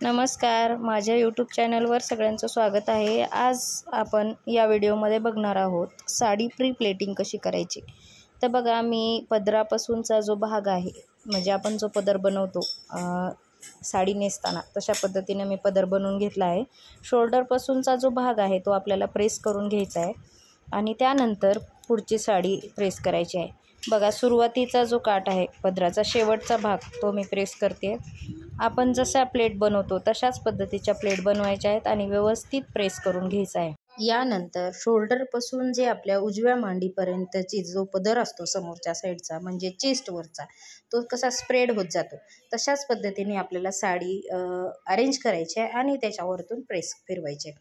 नमस्कार, माझ्या यूट्यूब चॅनलवर सगळ्यांचं स्वागत आहे। आज आपण या व्हिडिओमध्ये बघणार आहोत साडी प्री प्लेटिंग कशी करायची। तर बघा, मी पदरापासूनचा जो भाग आहे, म्हणजे आपण जो पदर बनवतो साडी नेसताना, तशा पद्धतीने मी पदर बनवून घेतला आहे। शोल्डरपासूनचा जो भाग आहे तो आपल्याला प्रेस करून घ्यायचा आहे आणि त्यानंतर पुढची साडी प्रेस करायची आहे। बघा, सुरुवातीचा जो काठ आहे पदराचा शेवटचा भाग तो मी प्रेस करते। आपण जशा प्लेट बनवतो तशाच पद्धतीच्या प्लेट बनवायच्या आहेत आणि व्यवस्थित प्रेस करून घ्यायचा आहे। यानंतर शोल्डरपासून जे आपल्या उजव्या मांडीपर्यंतची जो पदर असतो समोरच्या साईडचा, म्हणजे चेस्टवरचा, तो कसा स्प्रेड होत जातो तशाच पद्धतीने आपल्याला साडी अरेंज करायची आहे आणि त्याच्यावरतून प्रेस फिरवायचे।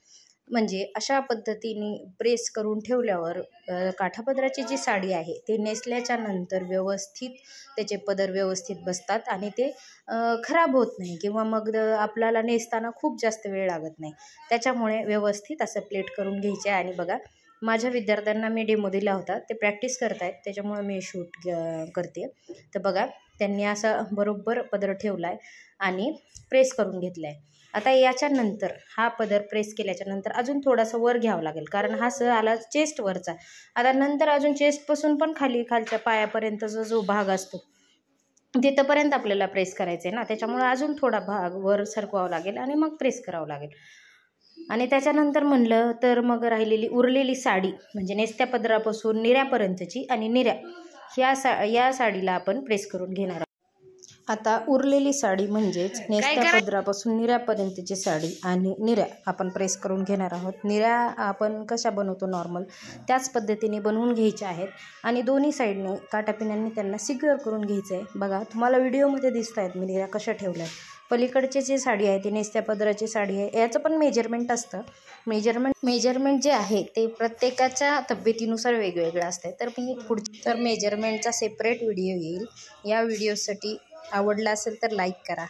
म्हणजे अशा पद्धतीने प्रेस करून ठेवल्यावर काठापदराची जी साडी आहे ते नेसल्याच्या नंतर व्यवस्थित त्याचे पदर व्यवस्थित बसतात आणि ते खराब होत नाही किंवा मग आपल्याला नेसताना खूप जास्त वेळ लागत नाही। त्याच्यामुळे व्यवस्थित असं प्लेट करून घ्यायचे आहे। आणि बघा, माझ्या विद्यार्थ्यांना मी डेमो दिला होता, ते प्रॅक्टिस करतायत, त्याच्यामुळे मी शूट करते। तर बघा, त्यांनी असा बरोबर पदर ठेवला आहे आणि प्रेस करून घेतला आहे। आता याच्यानंतर हा पदर प्रेस केल्याच्यानंतर अजून थोडासा वर घ्यावं लागेल, कारण हा सर आला चेस्टवरचा। आता नंतर अजून चेस्टपासून पण खालच्या पायापर्यंतचा जो भाग असतो तिथंपर्यंत आपल्याला प्रेस करायचं आहे ना, त्याच्यामुळे अजून थोडा भाग वर सरकवावं लागेल आणि मग प्रेस करावं लागेल। आणि त्याच्यानंतर म्हणलं तर मग उरलेली साडी, म्हणजे नेसत्या पदरापासून निऱ्यापर्यंतची आणि निऱ्या या साडीला आपण प्रेस करून घेणार आहोत। आता उरलेली साडी म्हणजेच नेसत्या पदरापासून निऱ्यापर्यंतची साडी आणि निऱ्या आपण प्रेस करून घेणार आहोत। निऱ्या आपण कशा बनवतो नॉर्मल त्याच पद्धतीने बनवून घ्यायच्या आहेत आणि दोन्ही साईडने काटापिन्यांनी त्यांना सिक्युअर करून घ्यायचं आहे। बघा, तुम्हाला व्हिडिओमध्ये दिसत आहेत मी निऱ्या कशा ठेवल्या आहेत। पलीकडची जी साडी आहे ती नेसत्या पदराची साडी आहे, याचं पण मेजरमेंट असतं। मेजरमेंट जे आहे ते प्रत्येकाच्या तब्येतीनुसार वेगवेगळं असतं। तर मेजरमेंटचा सेपरेट व्हिडिओ येईल। या व्हिडिओसाठी आवडला असेल तर लाईक करा।